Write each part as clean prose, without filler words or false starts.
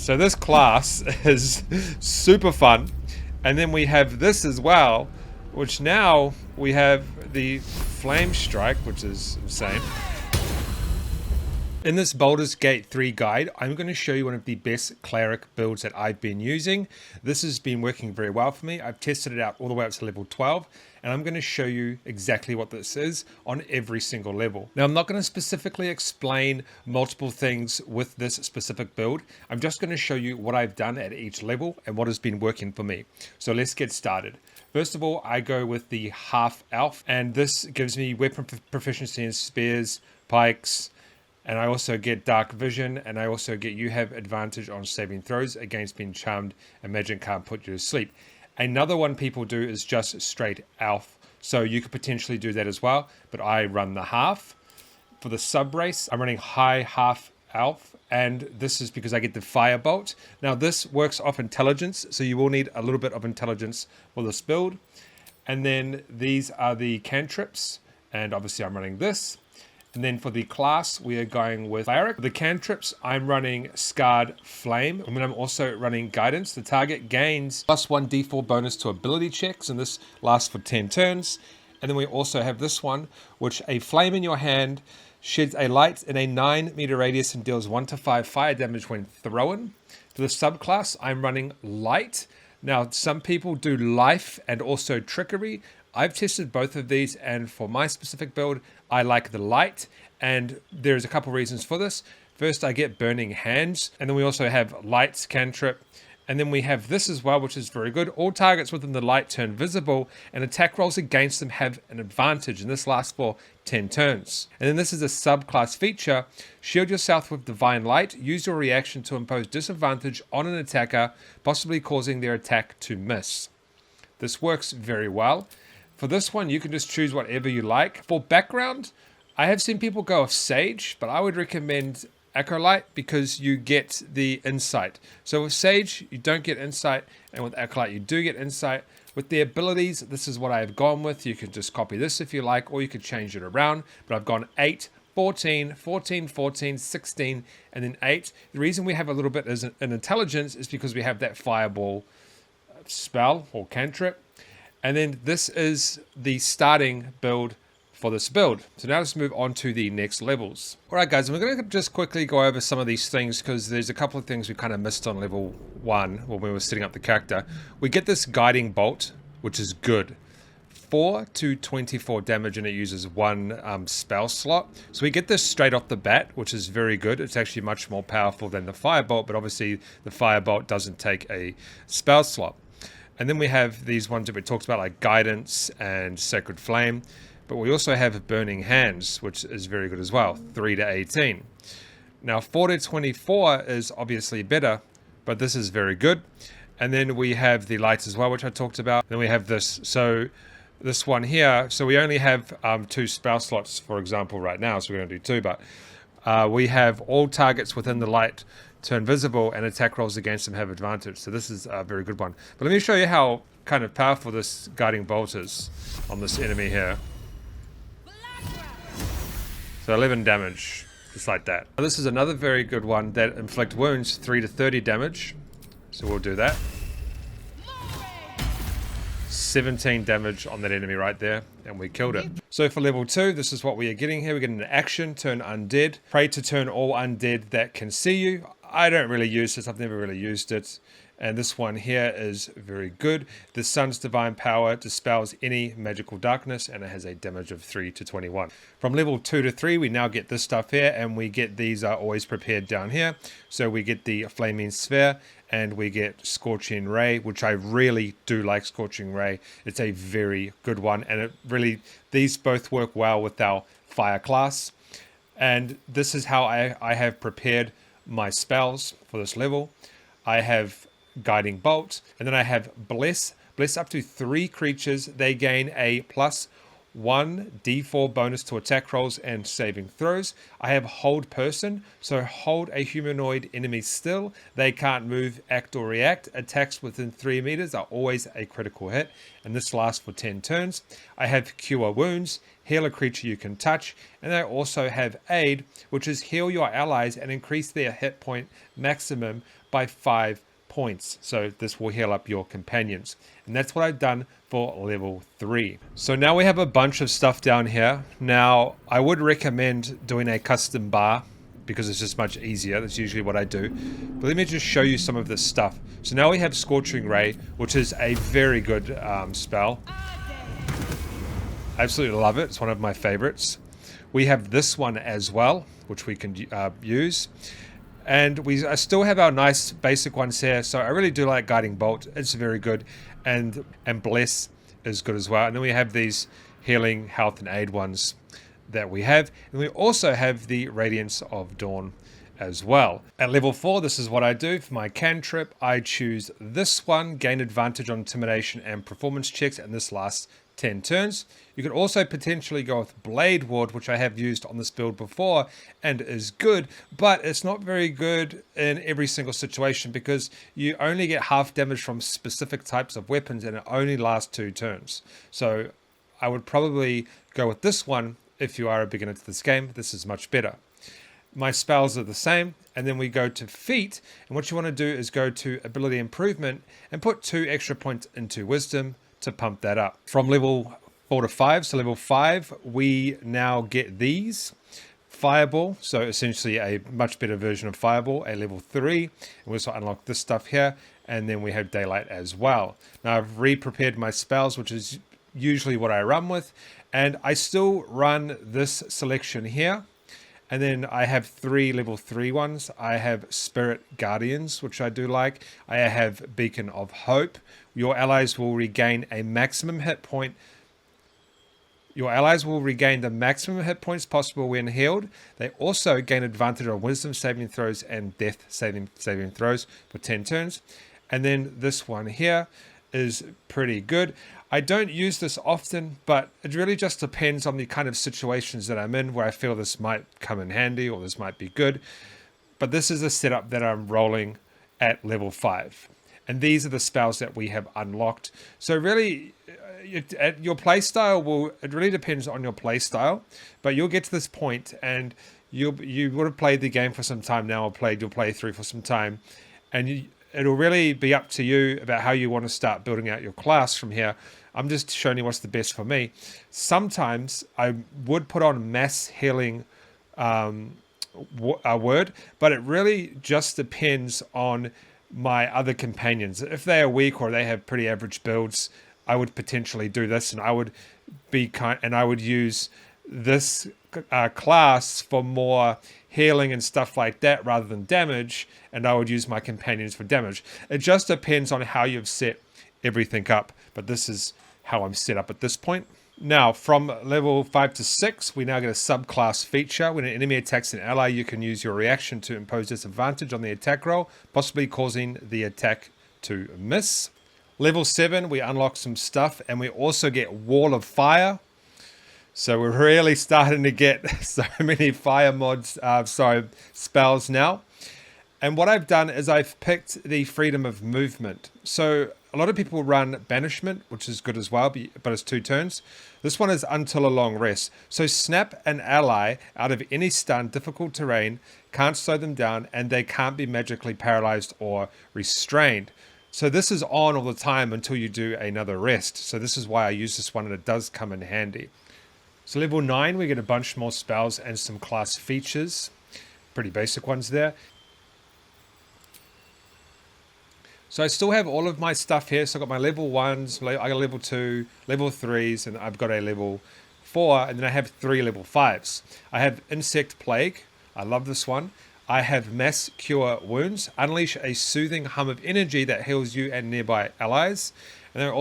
So this class is super fun. And then we have this as well, which now we have the Flame Strike, which is insane. In this Baldur's Gate 3 guide, I'm going to show you one of the best Cleric builds that I've been using. This has been working very well for me. I've tested it out all the way up to level 12, and I'm going to show you exactly what this is on every single level. Now, I'm not going to specifically explain multiple things with this specific build. I'm just going to show you what I've done at each level and what has been working for me. So let's get started. First of all, I go with the Half Elf, and this gives me weapon proficiency in spears, pikes, and I also get dark vision, and I also get you have advantage on saving throws against being charmed, and magic can't put you to sleep. Another one people do is just straight elf, so you could potentially do that as well, but I run the half. For the sub race, I'm running high half elf, and this is because I get the firebolt. Now this works off intelligence, so you will need a little bit of intelligence for this build. And then these are the cantrips, and obviously I'm running this. And then for the class, we are going with Cleric. For the cantrips, I'm running Scarred Flame. And then I'm also running Guidance. The target gains +1 d4 bonus to ability checks, and this lasts for 10 turns. And then we also have this one, which a flame in your hand sheds a light in a 9-meter radius and deals 1 to 5 fire damage when thrown. For the subclass, I'm running Light. Now, some people do Life and also Trickery. I've tested both of these, and for my specific build, I like the Light, and there's a couple reasons for this. First, I get Burning Hands, and then we also have Light's cantrip, and then we have this as well, which is very good. All targets within the light turn visible, and attack rolls against them have an advantage, and this lasts for 10 turns. And then this is a subclass feature. Shield yourself with Divine Light. Use your reaction to impose disadvantage on an attacker, possibly causing their attack to miss. This works very well. For this one, you can just choose whatever you like. For background, I have seen people go with Sage, but I would recommend Acolyte because you get the insight. So with Sage, you don't get insight, and with Acolyte, you do get insight. With the abilities, this is what I've gone with. You can just copy this if you like, or you could change it around, but I've gone 8, 14, 14, 14, 16, and then 8. The reason we have a little bit in intelligence is because we have that fireball spell or cantrip. And then this is the starting build for this build. So now let's move on to the next levels. All right, guys, we're going to just quickly go over some of these things because there's a couple of things we kind of missed on level 1 when we were setting up the character. We get this Guiding Bolt, which is good. 4 to 24 damage, and it uses 1 spell slot. So we get this straight off the bat, which is very good. It's actually much more powerful than the Firebolt, but obviously the Firebolt doesn't take a spell slot. And then we have these ones that we talked about, like Guidance and Sacred Flame. But we also have Burning Hands, which is very good as well, 3 to 18. Now, 4 to 24 is obviously better, but this is very good. And then we have the Lights as well, which I talked about. Then we have this. So this one here, so we only have 2 spell slots, for example, right now. So we're going to do 2, but we have all targets within the light turn visible, and attack rolls against them have advantage. So this is a very good one. But let me show you how kind of powerful this Guiding Bolt is on this enemy here. So 11 damage, just like that. Now this is another very good one that inflict wounds 3 to 30 damage. So we'll do that. 17 damage on that enemy right there, and we killed it. So for level 2, this is what we are getting here. We're getting an action, turn undead. Pray to turn all undead that can see you. I don't really use this. I've never really used it. And this one here is very good. The Sun's Divine Power dispels any magical darkness, and it has a damage of 3 to 21. From level 2 to 3, we now get this stuff here, and we get these are always prepared down here. So we get the Flaming Sphere, and we get Scorching Ray, which I really do like Scorching Ray. It's a very good one, and it really, these both work well with our fire class. And this is how I have prepared my spells for this level. I have Guiding Bolt, and then I have Bless. Bless up to 3 creatures. They gain a +1 d4 bonus to attack rolls and saving throws. I have Hold Person, so hold a humanoid enemy still. They can't move, act, or react. Attacks within 3 meters are always a critical hit, and this lasts for 10 turns. I have Cure Wounds, heal a creature you can touch, and I also have Aid, which is heal your allies and increase their hit point maximum by 5 points. So this will heal up your companions. And that's what I've done for level 3. So now we have a bunch of stuff down here. Now, I would recommend doing a custom bar because it's just much easier. That's usually what I do. But let me just show you some of this stuff. So now we have Scorching Ray, which is a very good spell. I absolutely love it. It's one of my favorites. We have this one as well, which we can use. And I still have our nice basic ones here. So I really do like Guiding Bolt. It's very good. And Bless is good as well. And then we have these healing, health, and aid ones that we have. And we also have the Radiance of Dawn as well. At level 4, this is what I do. For my cantrip, I choose this one, gain advantage on intimidation and performance checks, and this lasts 10 turns. You could also potentially go with Blade Ward, which I have used on this build before and is good, but it's not very good in every single situation because you only get half damage from specific types of weapons and it only lasts 2 turns. So I would probably go with this one if you are a beginner to this game. This is much better. My spells are the same, and then we go to feat, and what you want to do is go to ability improvement and put 2 extra points into wisdom to pump that up. From level 4 to 5, so level 5, we now get these. Fireball, so essentially a much better version of Fireball, a level 3, and we also unlock this stuff here, and then we have Daylight as well. Now I've re-prepared my spells, which is usually what I run with, and I still run this selection here. And then I have 3 level 3 ones. I have Spirit Guardians, which I do like. I have Beacon of Hope. Your allies will regain a maximum hit point. Your allies will regain the maximum hit points possible when healed. They also gain advantage on Wisdom saving throws and Death saving throws for 10 turns. And then this one here is pretty good. I don't use this often, but it really just depends on the kind of situations that I'm in where I feel this might come in handy or this might be good. But this is a setup that I'm rolling at level 5. And these are the spells that we have unlocked. So really, your playstyle it really depends on your playstyle, but you'll get to this point and you would have played the game for some time now, or played your playthrough for some time, and it'll really be up to you about how you want to start building out your class from here. I'm just showing you what's the best for me. Sometimes I would put on mass healing word, but it really just depends on my other companions. If they are weak or they have pretty average builds, I would potentially do this, and I would use this class for more healing and stuff like that rather than damage, and I would use my companions for damage. It just depends on how you've set everything up, but this is how I'm set up at this point. Now, from level 5 to 6, we now get a subclass feature. When an enemy attacks an ally, you can use your reaction to impose disadvantage on the attack roll, possibly causing the attack to miss. Level 7, we unlock some stuff, and we also get Wall of Fire. So we're really starting to get so many fire mods, spells now. And what I've done is I've picked the freedom of movement. So a lot of people run Banishment, which is good as well, but it's 2 turns. This one is Until a Long Rest. So snap an ally out of any stun, difficult terrain, can't slow them down, and they can't be magically paralyzed or restrained. So this is on all the time until you do another rest. So this is why I use this one, and it does come in handy. So level 9, we get a bunch more spells and some class features. Pretty basic ones there. So I still have all of my stuff here. So I've got my level 1s, I got a level 2, level 3s, and I've got a level 4, and then I have 3 level 5s. I have Insect Plague. I love this one. I have Mass Cure Wounds. Unleash a soothing hum of energy that heals you and nearby allies. And then I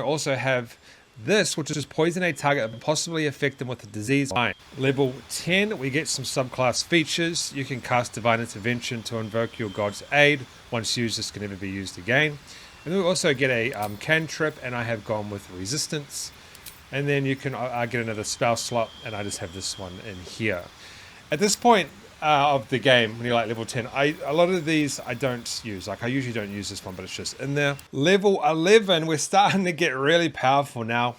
also have this, which is poison a target and possibly affect them with a disease. Level 10, we get some subclass features. You can cast Divine Intervention to invoke your god's aid. Once used, this can never be used again. And then we also get a cantrip, and I have gone with Resistance. And then you can get another spell slot, and I just have this one in here. At this point of the game, when you're like level 10, a lot of these I don't use. Like I usually don't use this one, but it's just in there. Level 11, we're starting to get really powerful now.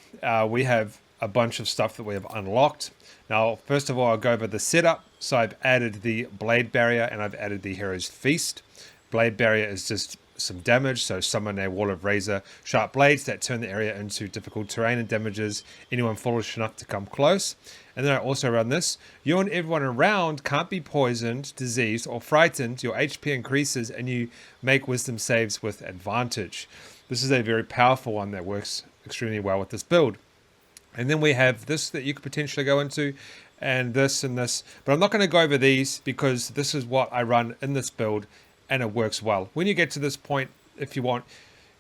We have a bunch of stuff that we have unlocked. Now, first of all, I'll go over the setup. So I've added the Blade Barrier, and I've added the Hero's Feast. Blade Barrier is just some damage, so summon a wall of razor sharp blades that turn the area into difficult terrain and damages anyone foolish enough to come close. And then I also run this. You and everyone around can't be poisoned, diseased, or frightened. Your HP increases and you make wisdom saves with advantage. This is a very powerful one that works extremely well with this build. And then we have this that you could potentially go into, and this and this. But I'm not going to go over these because this is what I run in this build and it works well. When you get to this point, if you want,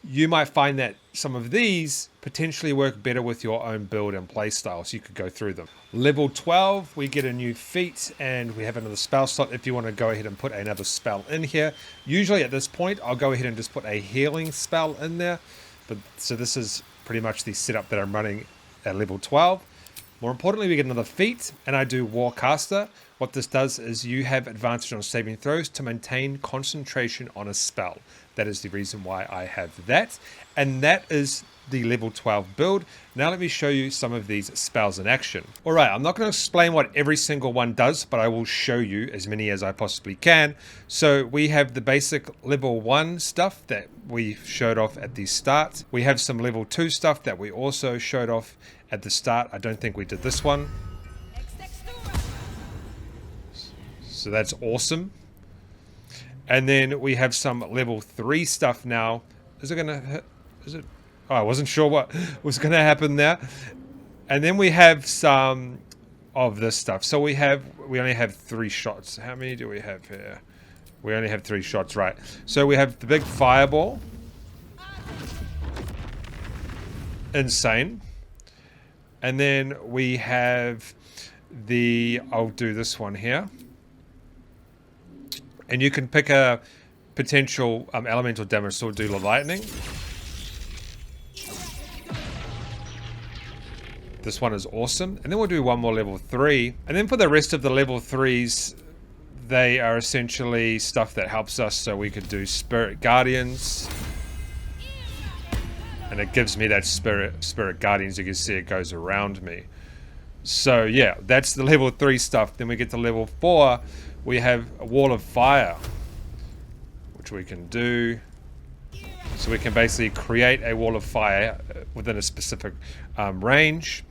you might find that some of these potentially work better with your own build and play style, so you could go through them. Level 12, we get a new feat and we have another spell slot if you want to go ahead and put another spell in here. Usually at this point, I'll go ahead and just put a healing spell in there. But so this is pretty much the setup that I'm running at level 12. More importantly, we get another feat, and I do Warcaster. What this does is you have advantage on saving throws to maintain concentration on a spell. That is the reason why I have that. And that is the level 12 build. Now let me show you some of these spells in action. Alright, I'm not going to explain what every single one does, but I will show you as many as I possibly can. So we have the basic level 1 stuff that we showed off at the start. We have some level 2 stuff that we also showed off at the start. I don't think we did this one. So that's awesome. And then we have some level 3 stuff now. Is it gonna hit? Is it? Oh, I wasn't sure what was gonna happen there. And then we have some of this stuff. So we only have 3 shots. How many do we have here? We only have 3 shots, right? So we have the big fireball. Insane. And then we have the, I'll do this one here. And you can pick a potential elemental damage, so we'll do the lightning. This one is awesome. And then we'll do one more level 3. And then for the rest of the level 3s, they are essentially stuff that helps us. So we could do Spirit Guardians. And it gives me that Spirit Guardians. You can see it goes around me. So yeah, that's the level 3 stuff. Then we get to level 4. We have a Wall of Fire, which we can do. So we can basically create a Wall of Fire within a specific range.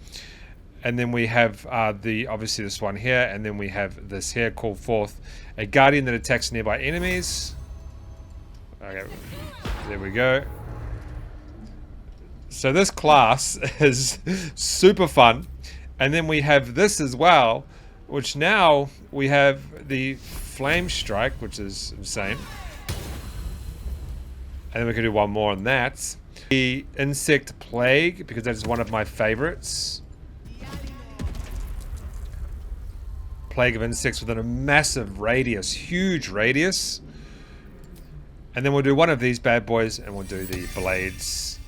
And then we have obviously this one here, and then we have this here, call forth a Guardian that attacks nearby enemies. Okay, there we go. So this class is super fun. And then we have this as well, which now we have the Flame Strike, which is insane. And then we can do one more on that. The Insect Plague, because that's one of my favorites. Plague of insects within a massive radius, huge radius. And then we'll do one of these bad boys, and we'll do the blades.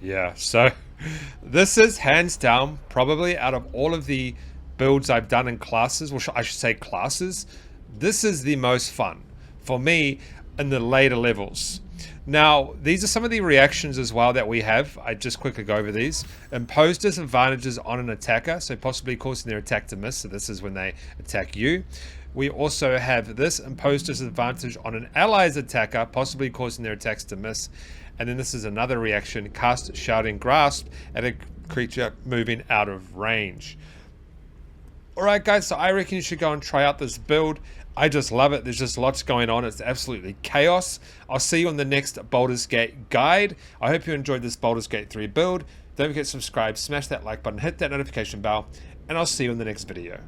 Yeah, so this is hands down probably out of all of the builds I've done in classes, well, I should say classes, this is the most fun for me in the later levels. Now, these are some of the reactions as well that we have. I just quickly go over these. Impose disadvantages on an attacker, so possibly causing their attack to miss. So this is when they attack you. We also have this, impose disadvantage on an ally's attacker, possibly causing their attacks to miss. And then this is another reaction, cast Shouting Grasp at a creature moving out of range. Alright guys, so I reckon you should go and try out this build. I just love it. There's just lots going on. It's absolutely chaos. I'll see you on the next Baldur's Gate guide. I hope you enjoyed this Baldur's Gate 3 build. Don't forget to subscribe, smash that like button, hit that notification bell, and I'll see you in the next video.